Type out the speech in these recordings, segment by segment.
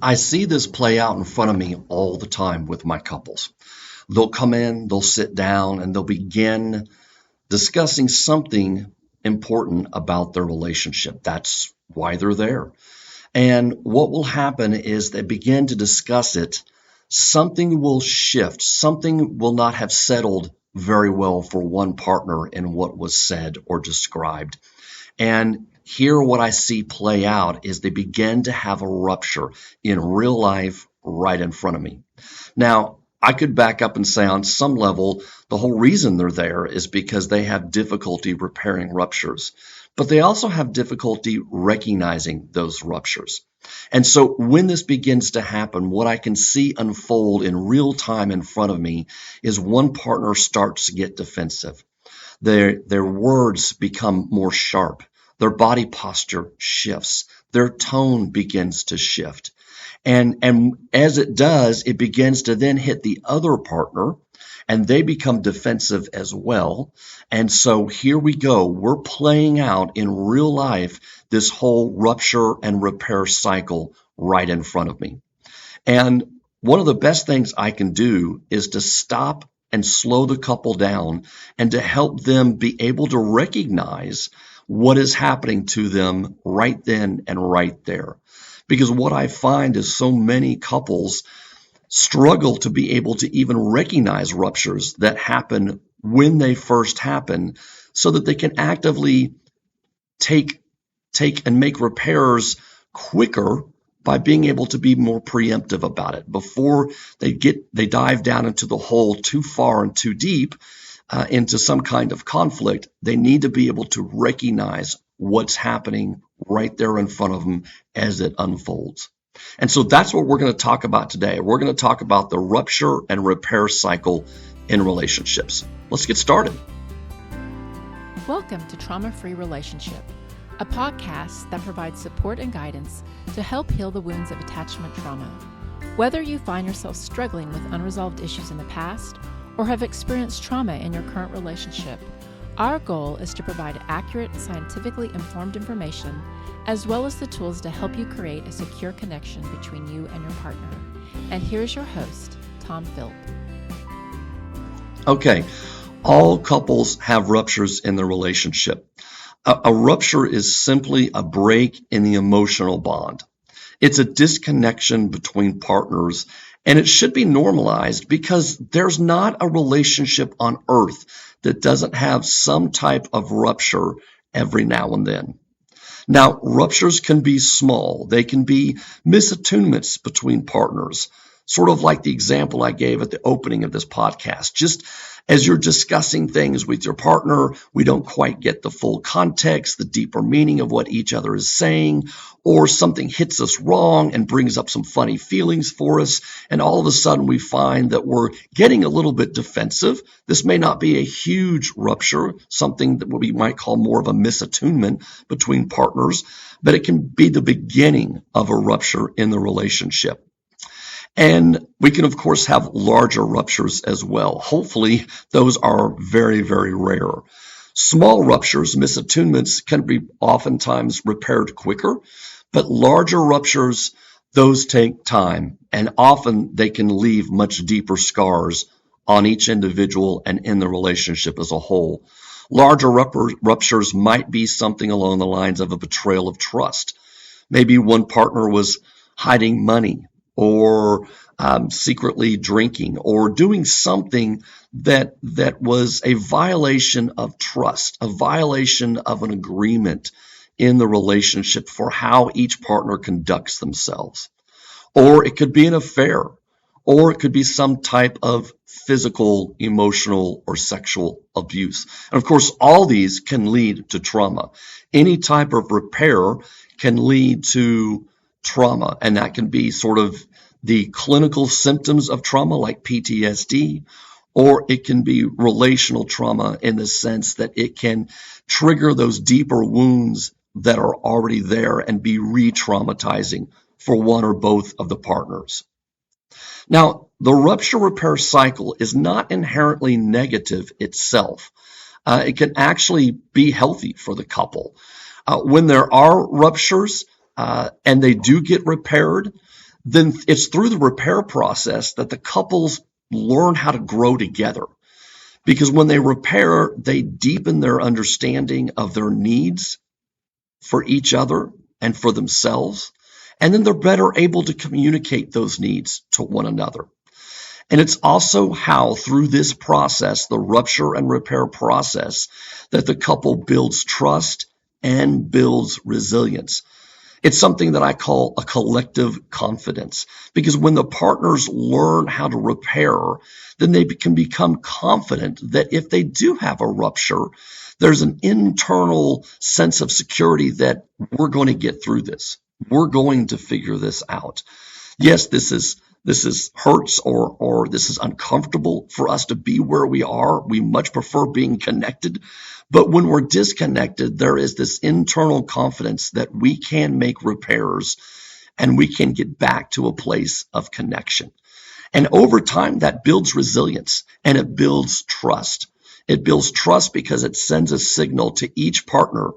I see this play out in front of me all the time with my couples. They'll come in, they'll sit down, and they'll begin discussing something important about their relationship. That's why they're there. And what will happen is they begin to discuss it. Something will shift. Something will not have settled very well for one partner in what was said or described. And here, what I see play out is they begin to have a rupture in real life right in front of me. Now, I could back up and say on some level, the whole reason they're there is because they have difficulty repairing ruptures, but they also have difficulty recognizing those ruptures. And so when this begins to happen, what I can see unfold in real time in front of me is one partner starts to get defensive. Their words become more sharp. Their body posture shifts. Their tone begins to shift. And as it does, it begins to then hit the other partner, and they become defensive as well. And so here we go. We're playing out in real life this whole rupture and repair cycle right in front of me. And one of the best things I can do is to stop and slow the couple down and to help them be able to recognize what is happening to them right then and right there. Because what I find is so many couples struggle to be able to even recognize ruptures that happen when they first happen so that they can actively take and make repairs quicker by being able to be more preemptive about it before they dive down into the hole too far and too deep into some kind of conflict. They need to be able to recognize what's happening right there in front of them as it unfolds. And so that's what we're going to talk about today. We're going to talk about the rupture and repair cycle in relationships. Let's get started. Welcome to Trauma-Free Relationship, a podcast that provides support and guidance to help heal the wounds of attachment trauma. Whether you find yourself struggling with unresolved issues in the past or have experienced trauma in your current relationship, our goal is to provide accurate, scientifically informed information, as well as the tools to help you create a secure connection between you and your partner. And here's your host, Tom Philp. Okay, all couples have ruptures in their relationship. A rupture is simply a break in the emotional bond. It's a disconnection between partners, and it should be normalized because there's not a relationship on earth that doesn't have some type of rupture every now and then. Now, ruptures can be small. They can be misattunements between partners, sort of like the example I gave at the opening of this podcast. Just as you're discussing things with your partner, we don't quite get the full context, the deeper meaning of what each other is saying, or something hits us wrong and brings up some funny feelings for us, and all of a sudden we find that we're getting a little bit defensive. This may not be a huge rupture, something that we might call more of a misattunement between partners, but it can be the beginning of a rupture in the relationship. And we can, of course, have larger ruptures as well. Hopefully, those are very, very rare. Small ruptures, misattunements, can be oftentimes repaired quicker, but larger ruptures, those take time, and often they can leave much deeper scars on each individual and in the relationship as a whole. Larger ruptures might be something along the lines of a betrayal of trust. Maybe one partner was hiding money, or secretly drinking, or doing something that was a violation of trust, a violation of an agreement in the relationship for how each partner conducts themselves. Or it could be an affair, or it could be some type of physical, emotional, or sexual abuse. And of course, all these can lead to trauma. Any type of repair can lead to trauma, and that can be sort of the clinical symptoms of trauma like PTSD, or it can be relational trauma in the sense that it can trigger those deeper wounds that are already there and be re-traumatizing for one or both of the partners. Now, the rupture repair cycle is not inherently negative itself. It can actually be healthy for the couple. When there are ruptures and they do get repaired, then it's through the repair process that the couples learn how to grow together. Because when they repair, they deepen their understanding of their needs for each other and for themselves. And then they're better able to communicate those needs to one another. And it's also how, through this process, the rupture and repair process, that the couple builds trust and builds resilience. It's something that I call a collective confidence, because when the partners learn how to repair, then they can become confident that if they do have a rupture, there's an internal sense of security that we're going to get through this. We're going to figure this out. Yes, this is hurts or this is uncomfortable for us to be where we are. We much prefer being connected. But when we're disconnected, there is this internal confidence that we can make repairs and we can get back to a place of connection. And over time, that builds resilience and it builds trust. It builds trust because it sends a signal to each partner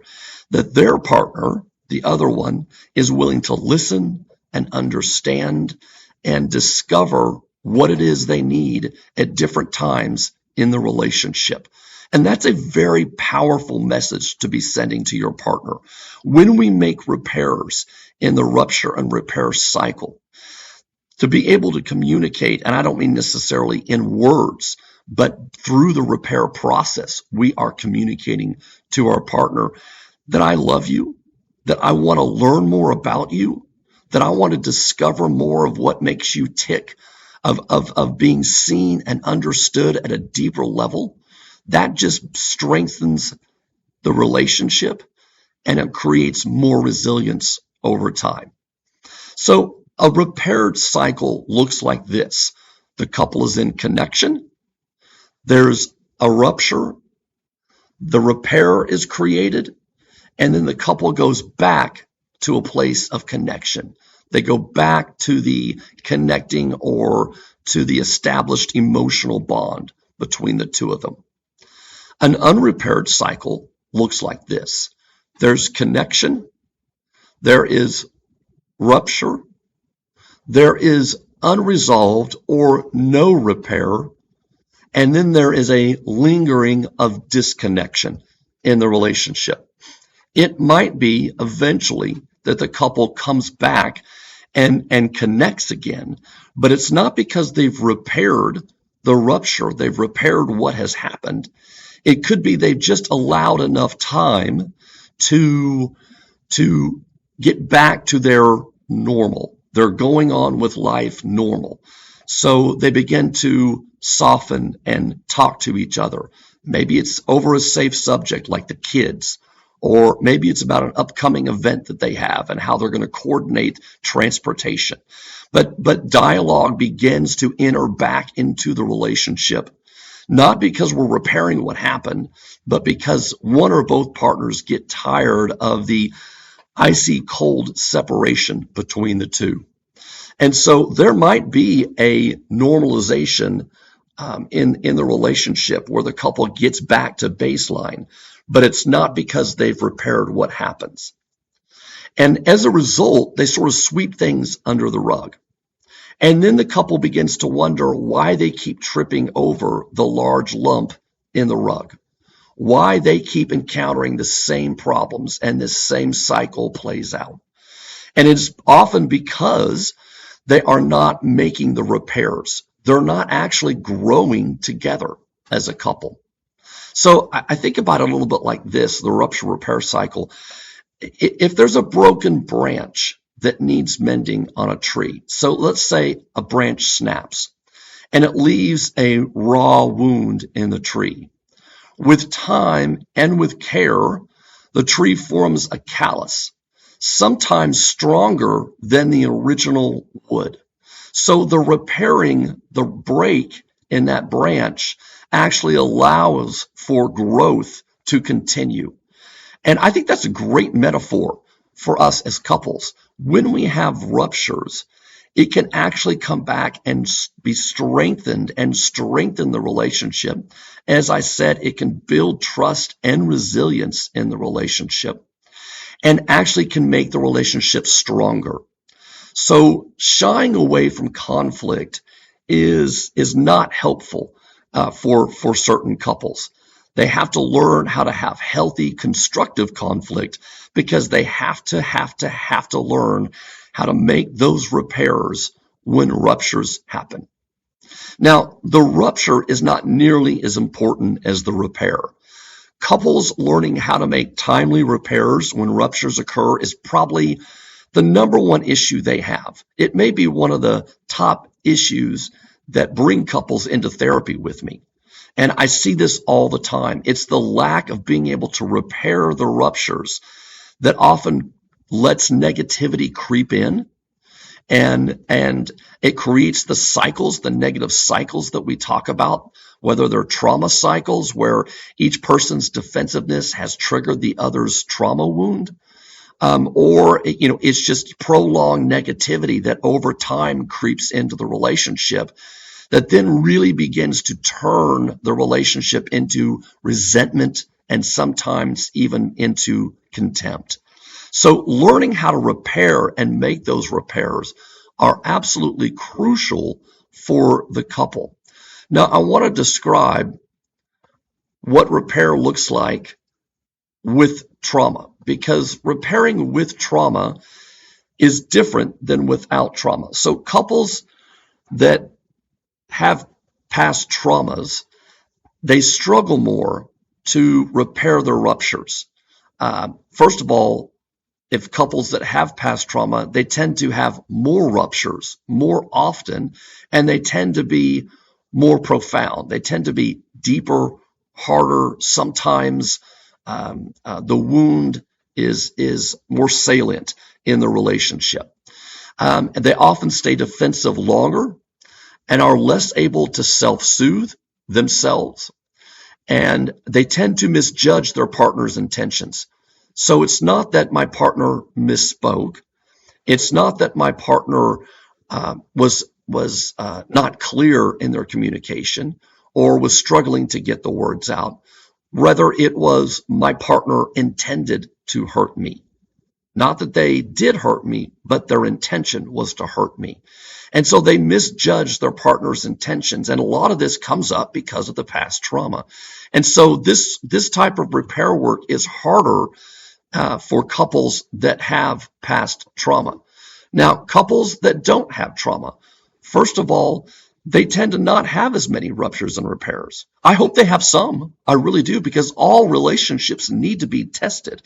that their partner, the other one, is willing to listen and understand and discover what it is they need at different times in the relationship. And that's a very powerful message to be sending to your partner. When we make repairs in the rupture and repair cycle, to be able to communicate, and I don't mean necessarily in words, but through the repair process, we are communicating to our partner that I love you, that I want to learn more about you, that I want to discover more of what makes you tick, of being seen and understood at a deeper level. That just strengthens the relationship and it creates more resilience over time. So a repaired cycle looks like this. The couple is in connection. There's a rupture. The repair is created. And then the couple goes back to a place of connection. They go back to the connecting or to the established emotional bond between the two of them. An unrepaired cycle looks like this. There's connection, there is rupture, there is unresolved or no repair, and then there is a lingering of disconnection in the relationship. It might be eventually that the couple comes back and connects again, but it's not because they've repaired the rupture, they've repaired what has happened. It could be they've just allowed enough time to get back to their normal. They're going on with life normal. So they begin to soften and talk to each other. Maybe it's over a safe subject like the kids, or maybe it's about an upcoming event that they have and how they're going to coordinate transportation. But dialogue begins to enter back into the relationship. Not because we're repairing what happened, but because one or both partners get tired of the icy cold separation between the two. And so there might be a normalization in the relationship where the couple gets back to baseline, but it's not because they've repaired what happens. And as a result, they sort of sweep things under the rug. And then the couple begins to wonder why they keep tripping over the large lump in the rug, why they keep encountering the same problems and this same cycle plays out. And it's often because they are not making the repairs. They're not actually growing together as a couple. So I think about it a little bit like this, the rupture repair cycle. If there's a broken branch that needs mending on a tree. So let's say a branch snaps and it leaves a raw wound in the tree. With time and with care, the tree forms a callus, sometimes stronger than the original wood. So the repairing the break in that branch actually allows for growth to continue. And I think that's a great metaphor for us as couples. When we have ruptures, it can actually come back and be strengthened and strengthen the relationship. As I said, it can build trust and resilience in the relationship and actually can make the relationship stronger. So shying away from conflict is not helpful for certain couples. They have to learn how to have healthy, constructive conflict because they have to learn how to make those repairs when ruptures happen. Now, the rupture is not nearly as important as the repair. Couples learning how to make timely repairs when ruptures occur is probably the number one issue they have. It may be one of the top issues that bring couples into therapy with me. And I see this all the time. It's the lack of being able to repair the ruptures that often lets negativity creep in. And it creates the cycles, the negative cycles that we talk about, whether they're trauma cycles where each person's defensiveness has triggered the other's trauma wound, or it's just prolonged negativity that over time creeps into the relationship that then really begins to turn the relationship into resentment and sometimes even into contempt. So learning how to repair and make those repairs are absolutely crucial for the couple. Now, I want to describe what repair looks like with trauma, because repairing with trauma is different than without trauma. So couples that have past traumas, they struggle more to repair their ruptures. First of all, if couples that have past trauma, they tend to have more ruptures more often, and they tend to be more profound. They tend to be deeper, harder. Sometimes the wound is more salient in the relationship. And they often stay defensive longer and are less able to self-soothe themselves. And they tend to misjudge their partner's intentions. So it's not that my partner misspoke. It's not that my partner was not clear in their communication or was struggling to get the words out. Rather, it was my partner intended to hurt me. Not that they did hurt me, but their intention was to hurt me. And so they misjudge their partner's intentions. And a lot of this comes up because of the past trauma. And so this type of repair work is harder for couples that have past trauma. Now, couples that don't have trauma, first of all, they tend to not have as many ruptures and repairs. I hope they have some. I really do, because all relationships need to be tested.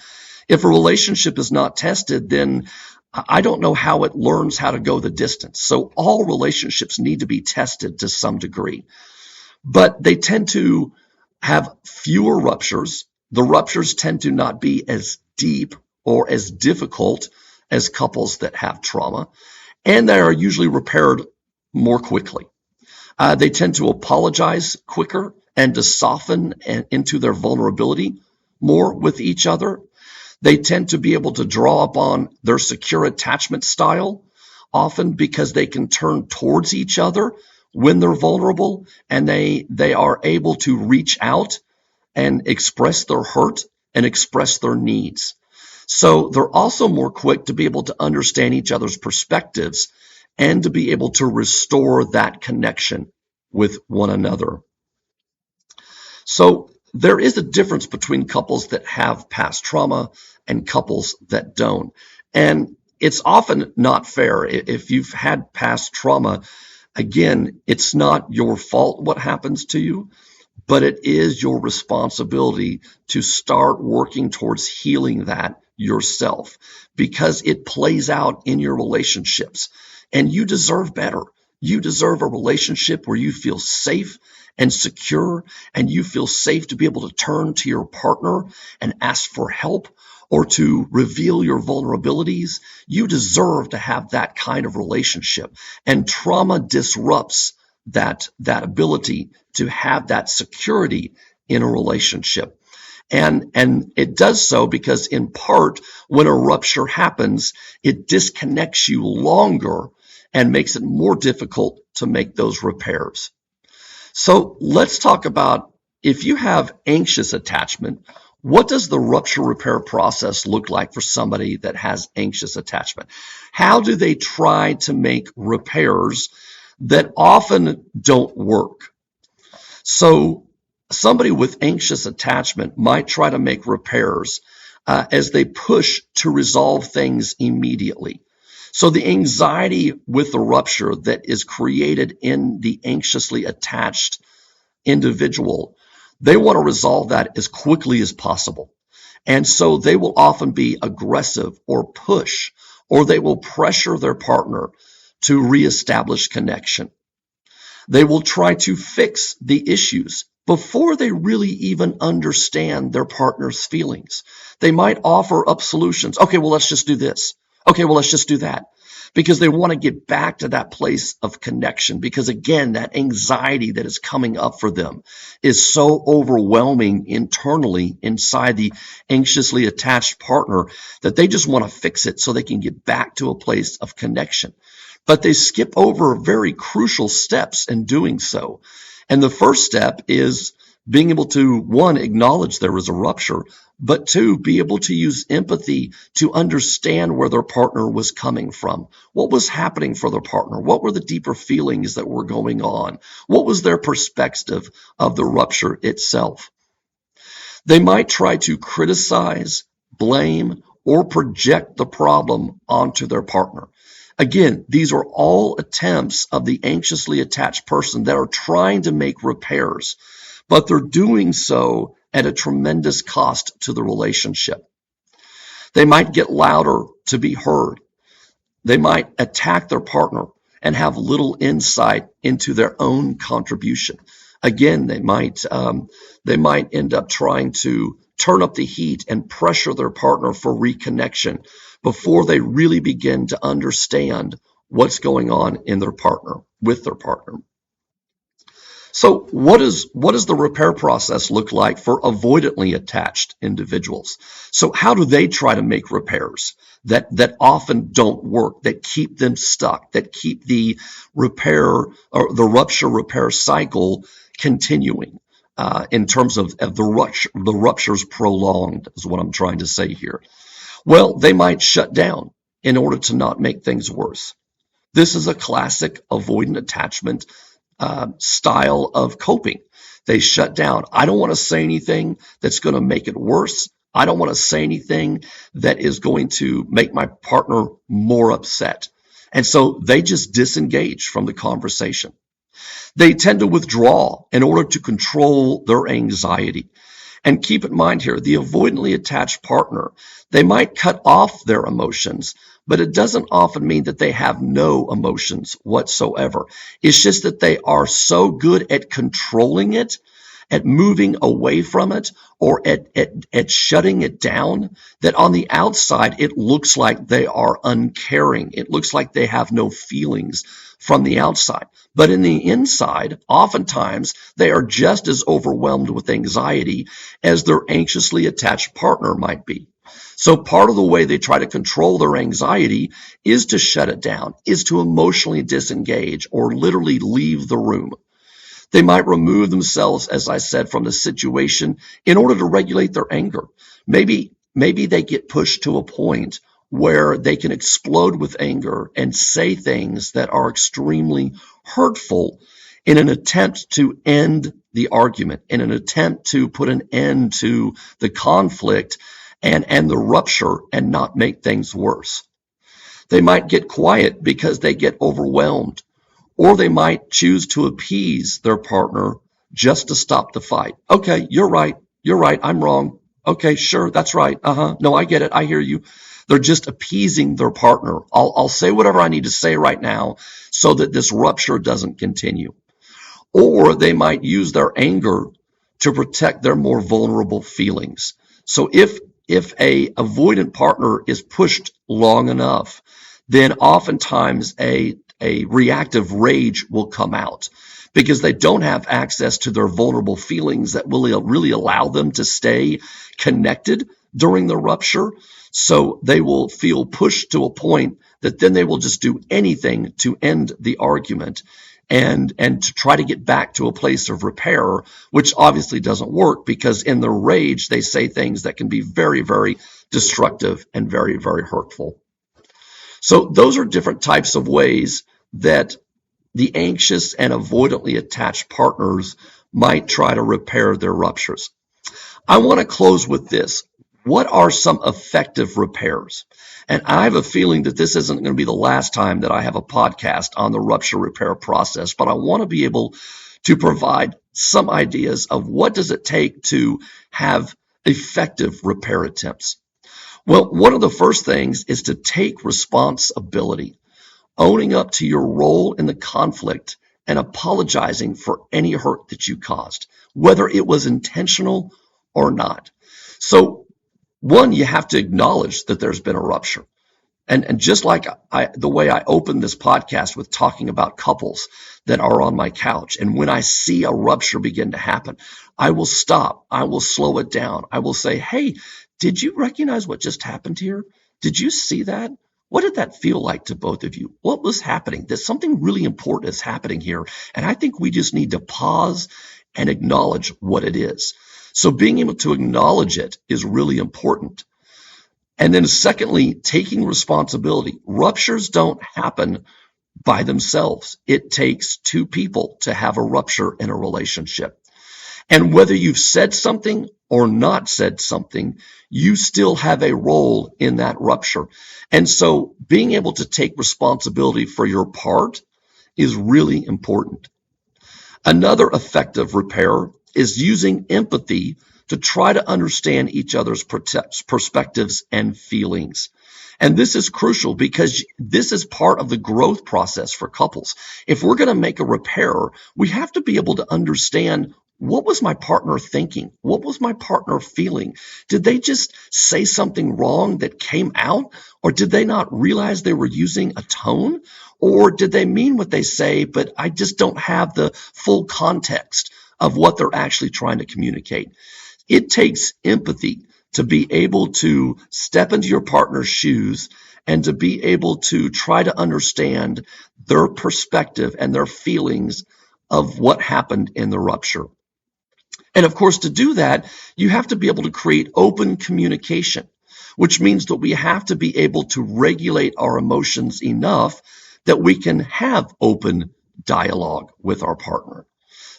If a relationship is not tested, then I don't know how it learns how to go the distance. So all relationships need to be tested to some degree. But they tend to have fewer ruptures. The ruptures tend to not be as deep or as difficult as couples that have trauma, and they are usually repaired more quickly. They tend to apologize quicker and to soften into their vulnerability more with each other. They tend to be able to draw upon their secure attachment style, often because they can turn towards each other when they're vulnerable, and they are able to reach out and express their hurt and express their needs. So they're also more quick to be able to understand each other's perspectives and to be able to restore that connection with one another. So there is a difference between couples that have past trauma and couples that don't. And it's often not fair. If you've had past trauma, again, it's not your fault what happens to you, but it is your responsibility to start working towards healing that yourself, because it plays out in your relationships, and you deserve better. You deserve a relationship where you feel safe and secure, and you feel safe to be able to turn to your partner and ask for help or to reveal your vulnerabilities. You deserve to have that kind of relationship, and trauma disrupts that ability to have that security in a relationship. And it does so because, in part, when a rupture happens, it disconnects you longer and makes it more difficult to make those repairs. So let's talk about, if you have anxious attachment, What does the rupture repair process look like for somebody that has anxious attachment? How do they try to make repairs that often don't work? So somebody with anxious attachment might try to make repairs as they push to resolve things immediately. So the anxiety with the rupture that is created in the anxiously attached individual, they want to resolve that as quickly as possible. And so they will often be aggressive or push, or they will pressure their partner to reestablish connection. They will try to fix the issues before they really even understand their partner's feelings. They might offer up solutions. Okay, well, let's just do this. Okay, well, let's just do that. Because they want to get back to that place of connection. Because again, that anxiety that is coming up for them is so overwhelming internally inside the anxiously attached partner that they just want to fix it so they can get back to a place of connection. But they skip over very crucial steps in doing so. And the first step is being able to, one, acknowledge there was a rupture, but two, be able to use empathy to understand where their partner was coming from. What was happening for their partner? What were the deeper feelings that were going on? What was their perspective of the rupture itself? They might try to criticize, blame, or project the problem onto their partner. Again, these are all attempts of the anxiously attached person that are trying to make repairs, but they're doing so at a tremendous cost to the relationship. They might get louder to be heard. They might attack their partner and have little insight into their own contribution. Again, they might end up trying to turn up the heat and pressure their partner for reconnection before they really begin to understand what's going on in their partner, with their partner. So what does the repair process look like for avoidantly attached individuals? So how do they try to make repairs that often don't work, that keep them stuck, that keep the repair or the rupture repair cycle continuing in terms of the rupture's prolonged, is what I'm trying to say here. Well, they might shut down in order to not make things worse. This is a classic avoidant attachment style of coping. They shut down. I don't want to say anything that's going to make it worse. I don't want to say anything that is going to make my partner more upset. And so they just disengage from the conversation. They tend to withdraw in order to control their anxiety. And keep in mind here, the avoidantly attached partner, they might cut off their emotions, but it doesn't often mean that they have no emotions whatsoever. It's just that they are so good at controlling it, at moving away from it, or at shutting it down, that on the outside, it looks like they are uncaring. It looks like they have no feelings from the outside. But in the inside, oftentimes, they are just as overwhelmed with anxiety as their anxiously attached partner might be. So part of the way they try to control their anxiety is to shut it down, is to emotionally disengage or literally leave the room. They might remove themselves, as I said, from the situation in order to regulate their anger. Maybe they get pushed to a point where they can explode with anger and say things that are extremely hurtful in an attempt to end the argument, in an attempt to put an end to the conflict and the rupture and not make things worse. They might get quiet because they get overwhelmed, or they might choose to appease their partner just to stop the fight. Okay, you're right, I'm wrong. Okay, sure, that's right. No, I get it, I hear you. They're just appeasing their partner. I'll say whatever I need to say right now so that this rupture doesn't continue. Or they might use their anger to protect their more vulnerable feelings. So if a avoidant partner is pushed long enough, then oftentimes a reactive rage will come out because they don't have access to their vulnerable feelings that will really allow them to stay connected during the rupture. So they will feel pushed to a point that then they will just do anything to end the argument. and to try to get back to a place of repair, which obviously doesn't work because in their rage, they say things that can be very, very destructive and very, very hurtful. So those are different types of ways that the anxious and avoidantly attached partners might try to repair their ruptures. I want to close with this. What are some effective repairs? And I have a feeling that this isn't going to be the last time that I have a podcast on the rupture repair process, but I want to be able to provide some ideas of what does it take to have effective repair attempts. Well, one of the first things is to take responsibility, owning up to your role in the conflict and apologizing for any hurt that you caused, whether it was intentional or not. So one, you have to acknowledge that there's been a rupture. And just like the way I opened this podcast with talking about couples that are on my couch, and when I see a rupture begin to happen, I will stop. I will slow it down. I will say, hey, did you recognize what just happened here? Did you see that? What did that feel like to both of you? What was happening? There's something really important is happening here. And I think we just need to pause and acknowledge what it is. So being able to acknowledge it is really important. And then secondly, taking responsibility. Ruptures don't happen by themselves. It takes two people to have a rupture in a relationship. And whether you've said something or not said something, you still have a role in that rupture. And so being able to take responsibility for your part is really important. Another effective repair is using empathy to try to understand each other's perspectives and feelings. And this is crucial because this is part of the growth process for couples. If we're going to make a repair, we have to be able to understand, what was my partner thinking? What was my partner feeling? Did they just say something wrong that came out? Or did they not realize they were using a tone? Or did they mean what they say, but I just don't have the full context of what they're actually trying to communicate? It takes empathy to be able to step into your partner's shoes and to be able to try to understand their perspective and their feelings of what happened in the rupture. And of course, to do that, you have to be able to create open communication, which means that we have to be able to regulate our emotions enough that we can have open dialogue with our partner.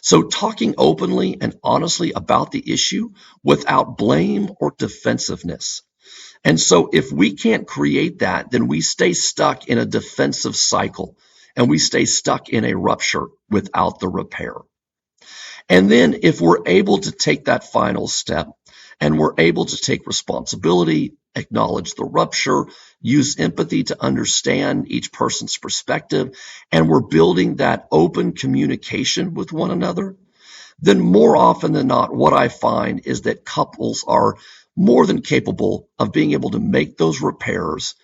So talking openly and honestly about the issue without blame or defensiveness. And so if we can't create that, then we stay stuck in a defensive cycle and we stay stuck in a rupture without the repair. And then if we're able to take that final step and we're able to take responsibility, acknowledge the rupture, use empathy to understand each person's perspective, and we're building that open communication with one another, then more often than not, what I find is that couples are more than capable of being able to make those repairs,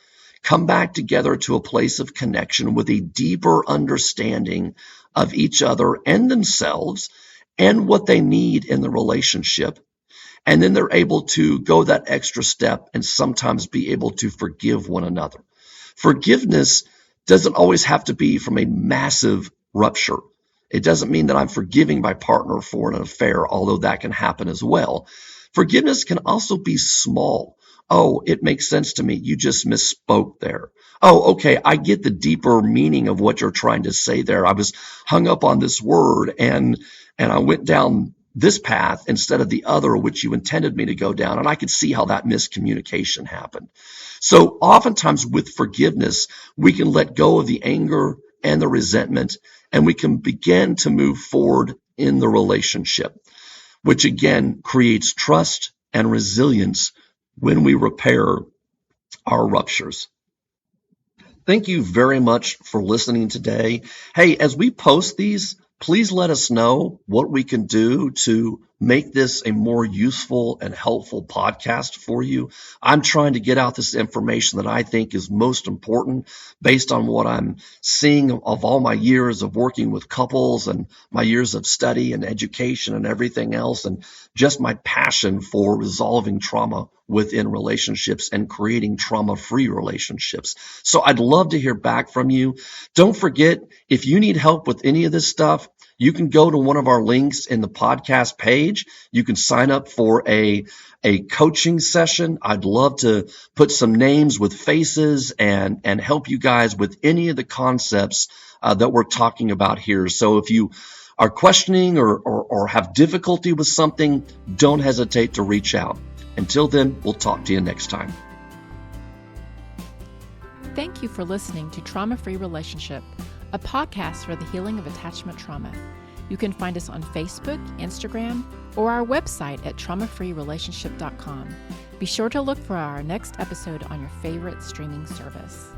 come back together to a place of connection with a deeper understanding of each other and themselves and what they need in the relationship. And then they're able to go that extra step and sometimes be able to forgive one another. Forgiveness doesn't always have to be from a massive rupture. It doesn't mean that I'm forgiving my partner for an affair, although that can happen as well. Forgiveness can also be small. Oh, it makes sense to me. You just misspoke there. Oh, okay, I get the deeper meaning of what you're trying to say there. I was hung up on this word and I went down this path instead of the other, which you intended me to go down. And I could see how that miscommunication happened. So oftentimes with forgiveness, we can let go of the anger and the resentment, and we can begin to move forward in the relationship, which again creates trust and resilience when we repair our ruptures. Thank you very much for listening today. Hey, as we post these, please let us know what we can do to make this a more useful and helpful podcast for you. I'm trying to get out this information that I think is most important based on what I'm seeing of all my years of working with couples and my years of study and education and everything else, and just my passion for resolving trauma within relationships and creating trauma-free relationships. So I'd love to hear back from you. Don't forget, if you need help with any of this stuff, you can go to one of our links in the podcast page. You can sign up for a coaching session. I'd love to put some names with faces and help you guys with any of the concepts that we're talking about here. So if you are questioning or have difficulty with something, don't hesitate to reach out. Until then, we'll talk to you next time. Thank you for listening to Trauma Free Relationship, a podcast for the healing of attachment trauma. You can find us on Facebook, Instagram, or our website at traumafreerelationship.com. Be sure to look for our next episode on your favorite streaming service.